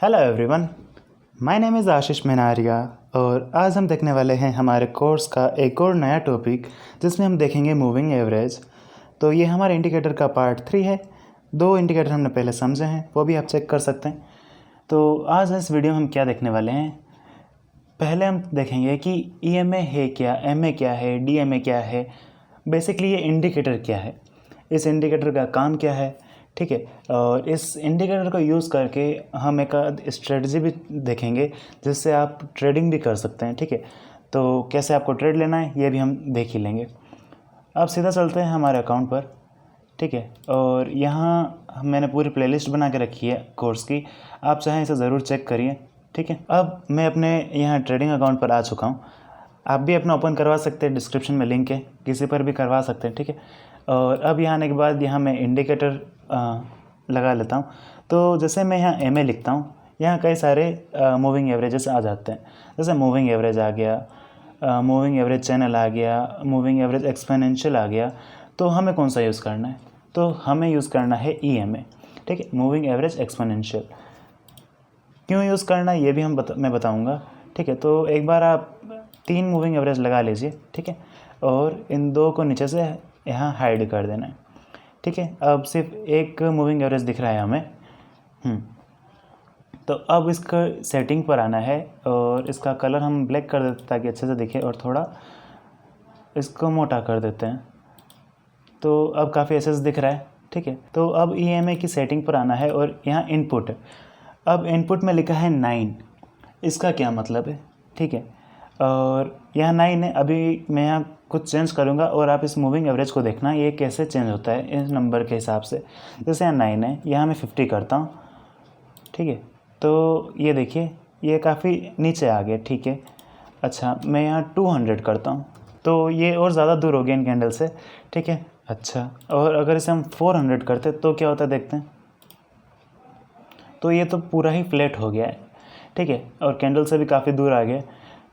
Hello everyone, my name is Ashish Menaria और आज हम देखने वाले हैं हमारे कोर्स का एक और नया टॉपिक जिसमें हम देखेंगे मूविंग एवरेज। तो ये हमारे इंडिकेटर का पार्ट 3 है। 2 इंडिकेटर हमने पहले समझे हैं, वो भी आप चेक कर सकते हैं। तो आज इस वीडियो में हम क्या देखने वाले हैं, पहले हम देखेंगे कि EMA है क्या, MA क्या है, DMA क्या है, बेसिकली ये इंडिकेटर क्या है, इस इंडिकेटर का काम क्या है, ठीक है। और इस इंडिकेटर को यूज़ करके हम एक स्ट्रेटजी भी देखेंगे जिससे आप ट्रेडिंग भी कर सकते हैं, ठीक है। तो कैसे आपको ट्रेड लेना है ये भी हम देख ही लेंगे। अब सीधा चलते हैं हमारे अकाउंट पर, ठीक है। और यहाँ मैंने पूरी प्लेलिस्ट बना के रखी है कोर्स की, आप चाहें इसे ज़रूर चेक करिए, ठीक है। अब मैं अपने यहाँ ट्रेडिंग अकाउंट पर आ चुका हूँ। आप भी अपना ओपन करवा सकते हैं, डिस्क्रिप्शन में लिंक है, किसी पर भी करवा सकते हैं, ठीक है। और अब यहाँ आने के बाद यहाँ मैं इंडिकेटर लगा लेता हूँ। तो जैसे मैं यहाँ MA लिखता हूँ, यहाँ कई सारे मूविंग एवरेजेस आ जाते हैं। जैसे मूविंग एवरेज आ गया, मूविंग एवरेज चैनल आ गया, मूविंग एवरेज एक्सपोनेंशियल आ गया। तो हमें कौन सा यूज़ करना है? तो हमें यूज़ करना है EMA, ठीक है, मूविंग एवरेज एक्सपोनेंशियल। क्यों यूज़ करना है ये भी मैं बताऊँगा, ठीक है। तो एक बार आप 3 मूविंग एवरेज लगा लीजिए, ठीक है, और इन 2 को नीचे से यहाँ हाइड कर देना है, ठीक है। अब सिर्फ एक मूविंग एवरेज दिख रहा है हमें। तो अब इसका सेटिंग पर आना है और इसका कलर हम ब्लैक कर देते हैं ताकि अच्छे से दिखे, और थोड़ा इसको मोटा कर देते हैं। तो अब काफ़ी अच्छे से दिख रहा है, ठीक है। तो अब EMA की सेटिंग पर आना है और यहाँ इनपुट है। अब इनपुट में लिखा है 9, इसका क्या मतलब है, ठीक है। और यहाँ 9 है। अभी मैं यहाँ कुछ चेंज करूँगा और आप इस मूविंग एवरेज को देखना ये कैसे चेंज होता है इस नंबर के हिसाब से। जैसे यहाँ 9 है, यहाँ मैं 50 करता हूँ, ठीक है। तो ये देखिए ये काफ़ी नीचे आ गया, ठीक है। अच्छा, मैं यहाँ 200 करता हूँ तो ये और ज़्यादा दूर हो गया इन कैंडल से, ठीक है। अच्छा, और अगर इसे हम 400 करते तो क्या होता है देखते हैं। तो ये तो पूरा ही फ्लैट हो गया है, ठीक है, और कैंडल से भी काफ़ी दूर आ गया।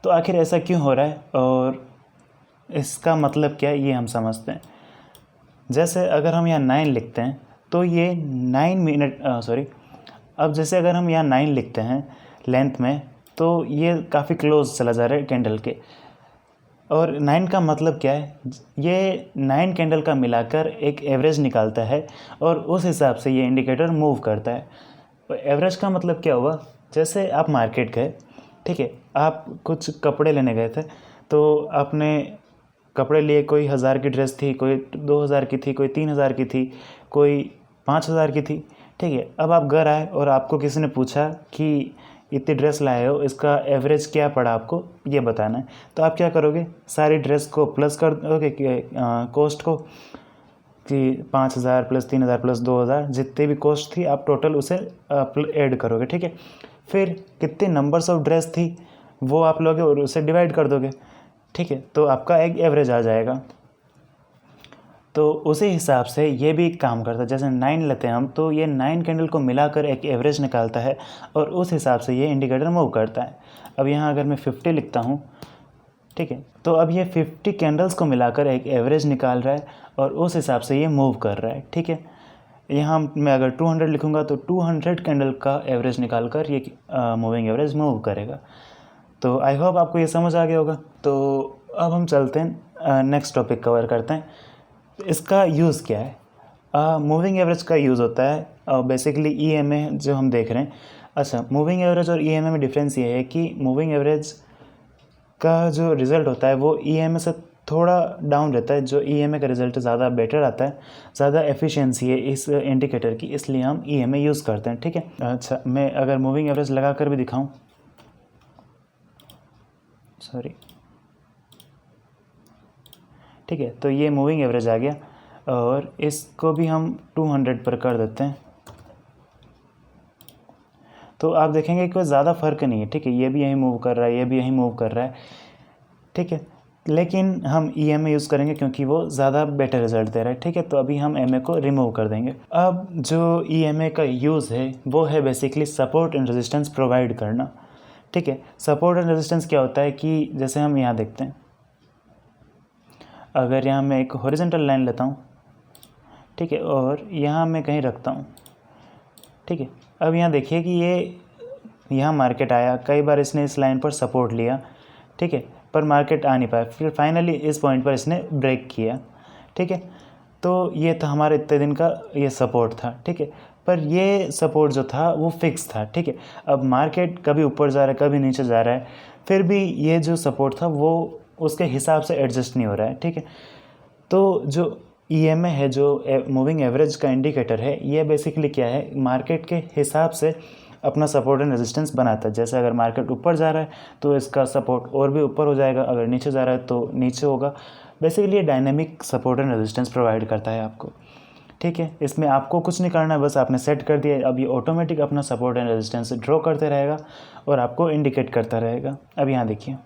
तो आखिर ऐसा क्यों हो रहा है और इसका मतलब क्या है ये हम समझते हैं। जैसे अगर हम यहाँ 9 लिखते हैं तो ये 9 मिनट अब जैसे अगर हम यहाँ 9 लिखते हैं लेंथ में तो ये काफ़ी क्लोज चला जा रहा है कैंडल के। और 9 का मतलब क्या है, ये 9 कैंडल का मिलाकर एक एवरेज निकालता है और उस हिसाब से ये इंडिकेटर मूव करता है। तो एवरेज का मतलब क्या हुआ, जैसे आप मार्केट गए, ठीक है, आप कुछ कपड़े लेने गए थे, तो आपने कपड़े लिए, कोई 1000 की ड्रेस थी, कोई 2000 की थी, कोई 3000 की थी, कोई 5000 की थी, ठीक है। अब आप घर आए और आपको किसी ने पूछा कि इतनी ड्रेस लाए हो, इसका एवरेज क्या पड़ा आपको ये बताना है। तो आप क्या करोगे, सारी ड्रेस को प्लस कर दोगे कॉस्ट को, कि 5000 प्लस 3000 प्लस 2000 जितनी भी कॉस्ट थी आप टोटल उसे ऐड करोगे, ठीक है। फिर कितने नंबर्स ऑफ ड्रेस थी वो आप लोगे और उसे डिवाइड कर दोगे, ठीक है। तो आपका एक एवरेज आ जाएगा। तो उसी हिसाब से ये भी काम करता है। जैसे 9 लेते हैं हम तो ये 9 कैंडल को मिलाकर एक एवरेज निकालता है और उस हिसाब से ये इंडिकेटर मूव करता है। अब यहाँ अगर मैं 50 लिखता हूँ, ठीक है, तो अब ये 50 कैंडल्स को मिलाकर एक एवरेज निकाल रहा है और उस हिसाब से ये मूव कर रहा है, ठीक है। यहाँ मैं अगर 200 लिखूँगा तो 200 कैंडल का एवरेज निकाल कर ये मूविंग एवरेज मूव करेगा। तो आई होप आपको ये समझ आ गया होगा। तो अब हम चलते हैं नेक्स्ट टॉपिक कवर करते हैं। इसका यूज़ क्या है? मूविंग एवरेज का यूज़ होता है बेसिकली EMA जो हम देख रहे हैं। अच्छा, मूविंग एवरेज और EMA में डिफरेंस ये है कि मूविंग एवरेज का जो रिज़ल्ट होता है वो EMA से थोड़ा डाउन रहता है, जो EMA का रिज़ल्ट ज़्यादा बेटर आता है, ज़्यादा एफिशिएंसी है इस इंडिकेटर की, इसलिए हम EMA यूज़ करते हैं, ठीक है। अच्छा, मैं अगर मूविंग एवरेज लगा कर भी दिखाऊँ, ठीक है, तो ये मूविंग एवरेज आ गया और इसको भी हम 200 पर कर देते हैं। तो आप देखेंगे कि कोई ज़्यादा फ़र्क नहीं है, ठीक है, ये भी यहीं मूव कर रहा है, ये भी यहीं मूव कर रहा है, ठीक है। लेकिन हम EMA यूज़ करेंगे क्योंकि वो ज़्यादा बेटर रिजल्ट दे रहा है, ठीक है। तो अभी हम MA को रिमूव कर देंगे। अब जो EMA का यूज़ है वो है basically support and resistance provide करना, ठीक है। सपोर्ट एंड रेजिस्टेंस क्या होता है कि जैसे हम यहाँ देखते हैं, अगर यहाँ मैं एक हॉरिजॉन्टल लाइन लेता हूँ, ठीक है, और यहाँ मैं कहीं रखता हूँ, ठीक है। अब यहाँ देखिए कि ये यहाँ मार्केट आया, कई बार इसने इस लाइन पर सपोर्ट लिया, ठीक है, पर मार्केट आ नहीं पाया, फिर फाइनली इस पॉइंट पर इसने ब्रेक किया, ठीक है। तो ये था हमारे इतने दिन का ये सपोर्ट था, ठीक है, पर ये सपोर्ट जो था वो फिक्स था, ठीक है। अब मार्केट कभी ऊपर जा रहा है, कभी नीचे जा रहा है, फिर भी ये जो सपोर्ट था वो उसके हिसाब से एडजस्ट नहीं हो रहा है, ठीक है। तो जो EMA है, जो मूविंग एवरेज का इंडिकेटर है, ये बेसिकली क्या है, मार्केट के हिसाब से अपना सपोर्ट एंड रेजिस्टेंस बनाता है। जैसे अगर मार्केट ऊपर जा रहा है तो इसका सपोर्ट और भी ऊपर हो जाएगा, अगर नीचे जा रहा है तो नीचे होगा। बेसिकली ये dynamic support and resistance provide करता है आपको, ठीक है। इसमें आपको कुछ नहीं करना है, बस आपने सेट कर दिया, अब ये ऑटोमेटिक अपना सपोर्ट एंड रेजिस्टेंस ड्रॉ करते रहेगा और आपको इंडिकेट करता रहेगा। अब यहाँ देखिए,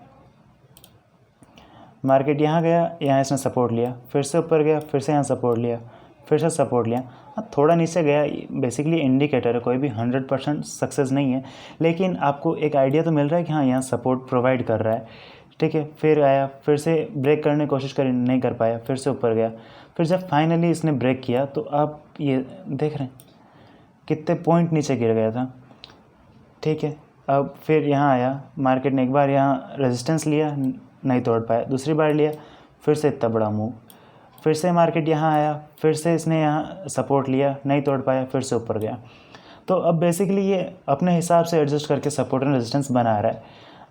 मार्केट यहाँ गया, यहाँ इसने सपोर्ट लिया, फिर से ऊपर गया, फिर से यहाँ सपोर्ट लिया, फिर से सपोर्ट लिया, हाँ थोड़ा नीचे गया। बेसिकली इंडिकेटर है, कोई भी 100% सक्सेस नहीं है, लेकिन आपको एक आइडिया तो मिल रहा है कि हाँ यहाँ सपोर्ट प्रोवाइड कर रहा है, ठीक है। फिर आया, फिर से ब्रेक करने की कोशिश करी, नहीं कर पाया, फिर से ऊपर गया, फिर जब फाइनली इसने ब्रेक किया तो आप ये देख रहे हैं कितने पॉइंट नीचे गिर गया था, ठीक है। अब फिर यहाँ आया, मार्केट ने एक बार यहाँ रेजिस्टेंस लिया, नहीं तोड़ पाया, दूसरी बार लिया, फिर से इतना बड़ा मूव, फिर से मार्केट यहाँ आया, फिर से इसने यहाँ सपोर्ट लिया, नहीं तोड़ पाया, फिर से ऊपर गया। तो अब बेसिकली ये अपने हिसाब से एडजस्ट करके सपोर्ट एंड रेजिस्टेंस बना रहा है।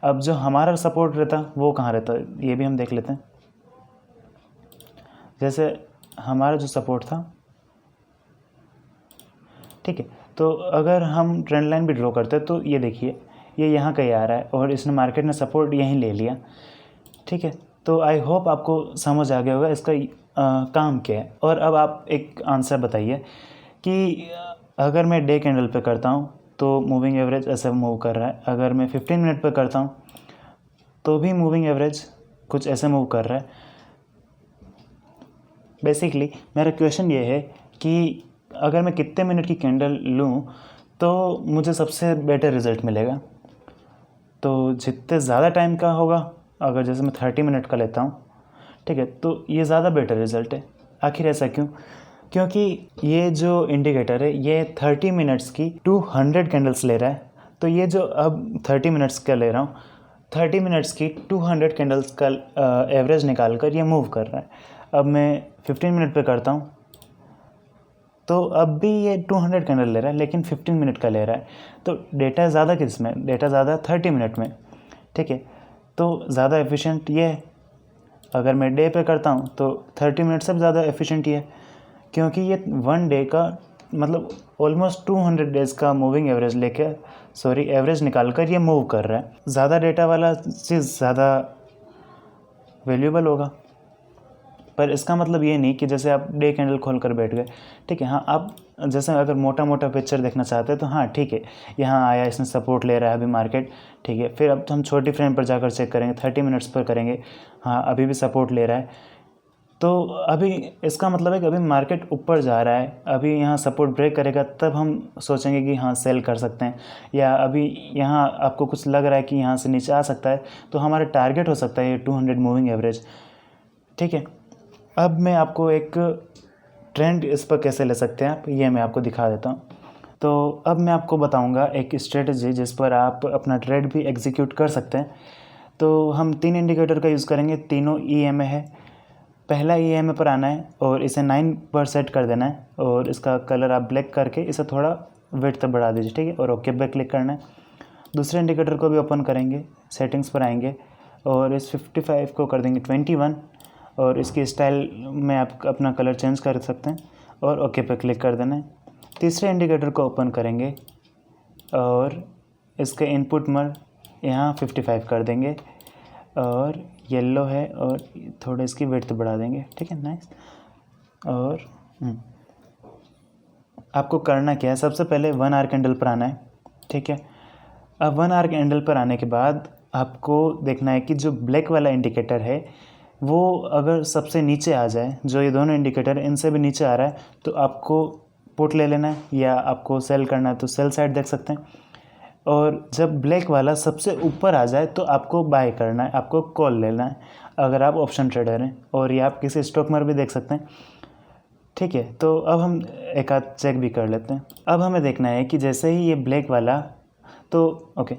अब जो हमारा सपोर्ट रहता वो कहाँ रहता, ये भी हम देख लेते हैं। जैसे हमारा जो सपोर्ट था, ठीक है, तो अगर हम ट्रेंड लाइन भी ड्रॉ करते हैं तो ये देखिए, ये यहाँ कहीं आ रहा है और इसने मार्केट ने सपोर्ट यहीं ले लिया, ठीक है। तो आई होप आपको समझ आ गया होगा इसका काम क्या है। और अब आप एक आंसर बताइए कि अगर मैं डे कैंडल पे करता हूँ तो मूविंग एवरेज ऐसे मूव कर रहा है, अगर मैं 15 मिनट पे करता हूँ तो भी मूविंग एवरेज कुछ ऐसे मूव कर रहा है। बेसिकली मेरा क्वेश्चन ये है कि अगर मैं कितने मिनट की कैंडल लूँ तो मुझे सबसे बेटर रिज़ल्ट मिलेगा। तो जितने ज़्यादा टाइम का होगा, अगर जैसे मैं 30 मिनट का लेता हूँ, ठीक है, तो ये ज़्यादा बेटर रिज़ल्ट है। आखिर ऐसा क्यों? क्योंकि ये जो इंडिकेटर है ये 30 मिनट्स की 200 कैंडल्स ले रहा है। तो ये जो अब 30 मिनट्स का ले रहा हूँ, 30 मिनट्स की 200 कैंडल्स का एवरेज निकाल कर ये मूव कर रहा है। अब मैं 15 मिनट पे करता हूँ तो अब भी ये 200 कैंडल ले रहा है, लेकिन 15 मिनट का ले रहा है। तो डेटा ज़्यादा किस में? डेटा ज़्यादा 30 मिनट में, ठीक है। तो ज़्यादा एफिशिएंट ये है। अगर मैं डे पे करता हूँ तो 30 मिनट से ज़्यादा एफिशिएंट ये है, क्योंकि ये 1 डे का मतलब ऑलमोस्ट 200 डेज़ का मूविंग एवरेज एवरेज निकाल कर ये मूव कर रहा है। ज़्यादा डेटा वाला चीज़ ज़्यादा वैल्यूएबल होगा। पर इसका मतलब ये नहीं कि जैसे आप डे कैंडल खोल कर बैठ गए, ठीक है। हाँ, आप जैसे अगर मोटा मोटा पिक्चर देखना चाहते हैं तो हाँ ठीक है, यहाँ आया, इसने सपोर्ट ले रहा है अभी मार्केट, ठीक है। फिर अब तो हम छोटी फ्रेम पर जाकर चेक करेंगे, 30 मिनट्स पर करेंगे, हाँ अभी भी सपोर्ट ले रहा है। तो अभी इसका मतलब है कि अभी मार्केट ऊपर जा रहा है, अभी यहाँ सपोर्ट ब्रेक करेगा तब हम सोचेंगे कि हाँ सेल कर सकते हैं। या अभी यहाँ आपको कुछ लग रहा है कि यहाँ से नीचे आ सकता है, तो हमारा टारगेट हो सकता है ये 200 मूविंग एवरेज, ठीक है। अब मैं आपको एक ट्रेंड इस पर कैसे ले सकते हैं आप, ये मैं आपको दिखा देता हूँ। तो अब मैं आपको बताऊँगा एक स्ट्रेटजी जिस पर आप अपना ट्रेड भी एग्जीक्यूट कर सकते हैं। तो हम 3 इंडिकेटर का यूज़ करेंगे, तीनों EMA है। पहला EMA पर आना है और इसे 9 पर सेट कर देना है और इसका कलर आप ब्लैक करके इसे थोड़ा विड्थ तक बढ़ा दीजिए, ठीक है, और ओके पे क्लिक करना है। दूसरे इंडिकेटर को भी ओपन करेंगे, सेटिंग्स पर आएंगे और इस 55 को कर देंगे 21 और इसकी स्टाइल में आप अपना कलर चेंज कर सकते हैं और ओके पे क्लिक कर देना है। तीसरे इंडिकेटर को ओपन करेंगे और इसके इनपुट में यहाँ 55 कर देंगे और येलो है और थोड़ा इसकी विड्थ बढ़ा देंगे, ठीक है, नाइस। और आपको करना क्या है, सबसे पहले 1 आवर कैंडल पर आना है, ठीक है। अब 1 आवर कैंडल पर आने के बाद आपको देखना है कि जो ब्लैक वाला इंडिकेटर है वो अगर सबसे नीचे आ जाए, जो ये दोनों इंडिकेटर इनसे भी नीचे आ रहा है, तो आपको पुट ले लेना है, या आपको सेल करना है तो सेल साइड देख सकते हैं। और जब ब्लैक वाला सबसे ऊपर आ जाए तो आपको बाय करना है, आपको कॉल लेना है अगर आप ऑप्शन ट्रेडर हैं, और ये आप किसी स्टॉक में भी देख सकते हैं, ठीक है। तो अब हम एक आध चेक भी कर लेते हैं। अब हमें देखना है कि जैसे ही ये ब्लैक वाला तो ओके,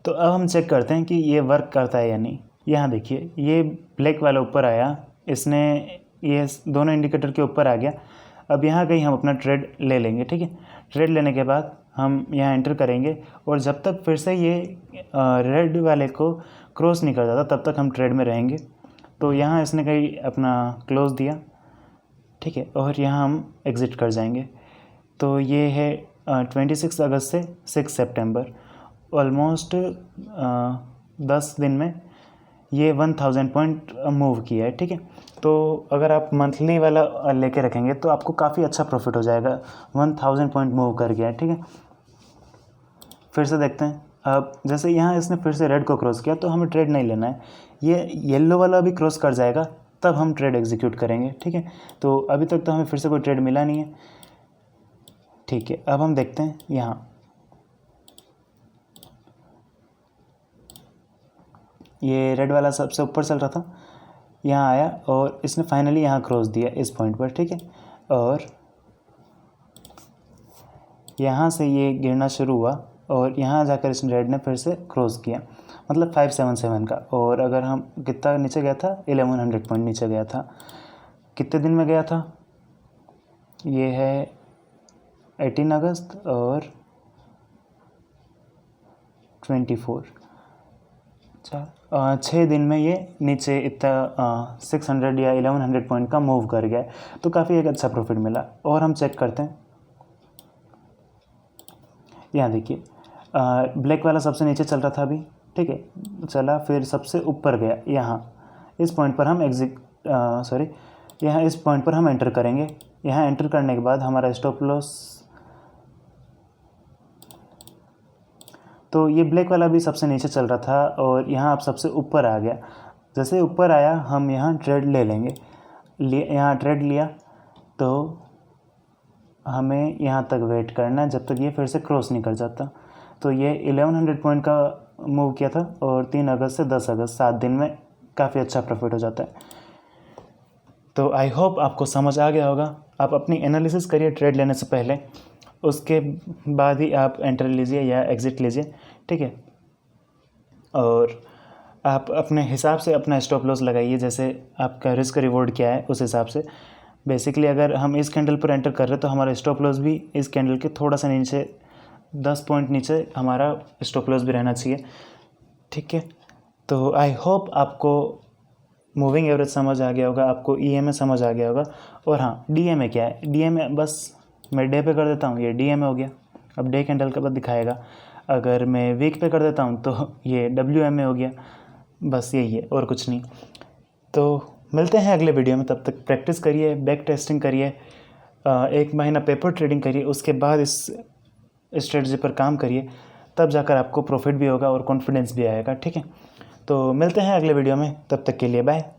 तो अब हम चेक करते हैं कि ये वर्क करता है या नहीं। यहाँ देखिए, ये ब्लैक वाला ऊपर आया, इसने ये दोनों इंडिकेटर के ऊपर आ गया। अब यहाँ कहीं हम अपना ट्रेड ले लेंगे, ठीक है। ट्रेड लेने के बाद हम यहाँ एंटर करेंगे और जब तक फिर से ये रेड वाले को क्रॉस नहीं कर जाता तब तक हम ट्रेड में रहेंगे। तो यहाँ इसने कहीं अपना क्लोज दिया, ठीक है, और यहाँ हम एग्ज़िट कर जाएंगे। तो ये है 26 अगस्त से 6 सितंबर, ऑलमोस्ट 10 दिन में ये 1000 पॉइंट मूव किया है, ठीक है। तो अगर आप मंथली वाला लेके रखेंगे तो आपको काफ़ी अच्छा प्रॉफिट हो जाएगा। 1000 पॉइंट मूव कर गया है, ठीक है। फिर से देखते हैं। अब जैसे यहाँ इसने फिर से रेड को क्रॉस किया तो हमें ट्रेड नहीं लेना है, ये येलो वाला भी क्रॉस कर जाएगा तब हम ट्रेड एग्जीक्यूट करेंगे, ठीक है। तो अभी तक तो हमें फिर से कोई ट्रेड मिला नहीं है, ठीक है। अब हम देखते हैं, यहाँ ये रेड वाला सबसे ऊपर चल रहा था, यहाँ आया और इसने फाइनली यहाँ क्रॉस दिया इस पॉइंट पर, ठीक है। और यहाँ से ये गिरना शुरू हुआ और यहाँ जाकर इस रेड ने फिर से क्रॉस किया, मतलब 577 का। और अगर हम कितना नीचे गया था, 1100 पॉइंट नीचे गया था। कितने दिन में गया था, ये है 18 अगस्त और 24, 6 दिन में ये नीचे इतना 600 या 1100 पॉइंट का मूव कर गया। तो काफ़ी एक अच्छा प्रॉफिट मिला। और हम चेक करते हैं, यहाँ देखिए ब्लैक वाला सबसे नीचे चल रहा था अभी, ठीक है, चला, फिर सबसे ऊपर गया। यहाँ इस पॉइंट पर हम यहाँ इस पॉइंट पर हम एंटर करेंगे। यहाँ एंटर करने के बाद हमारा स्टॉप लॉस, तो ये ब्लैक वाला भी सबसे नीचे चल रहा था और यहाँ अब सबसे ऊपर आ गया। जैसे ऊपर आया हम यहाँ ट्रेड ले लेंगे। यहाँ ट्रेड लिया तो हमें यहाँ तक वेट करना जब तक ये फिर से क्रॉस नहीं कर जाता। तो ये 1100 पॉइंट का मूव किया था और 3 अगस्त से 10 अगस्त 7 दिन में काफ़ी अच्छा प्रॉफिट हो जाता है। तो आई होप आपको समझ आ गया होगा। आप अपनी एनालिसिस करिए ट्रेड लेने से पहले, उसके बाद ही आप एंटर लीजिए या एग्ज़िट लीजिए, ठीक है। और आप अपने हिसाब से अपना स्टॉप लॉस लगाइए, जैसे आपका रिस्क रिवॉर्ड क्या है उस हिसाब से। बेसिकली अगर हम इस कैंडल पर एंटर कर रहे हैं तो हमारा स्टॉप लॉस भी इस कैंडल के थोड़ा सा नीचे, 10 पॉइंट नीचे हमारा स्टॉप लॉस भी रहना चाहिए, ठीक है। तो आई होप आपको मूविंग एवरेज समझ आ गया होगा, आपको EMA समझ आ गया होगा। और हाँ, DMA क्या है, DMA बस मैं डे पे कर देता हूँ, ये DMA हो गया। अब डे कैंडल के बाद दिखाएगा। अगर मैं वीक पे कर देता हूँ तो ये WMA हो गया। बस यही है और कुछ नहीं। तो मिलते हैं अगले वीडियो में, तब तक प्रैक्टिस करिए, बैक टेस्टिंग करिए, 1 महीना पेपर ट्रेडिंग करिए, उसके बाद इस स्ट्रेटजी पर काम करिए, तब जाकर आपको प्रॉफिट भी होगा और कॉन्फिडेंस भी आएगा, ठीक है। तो मिलते हैं अगले वीडियो में, तब तक के लिए बाय।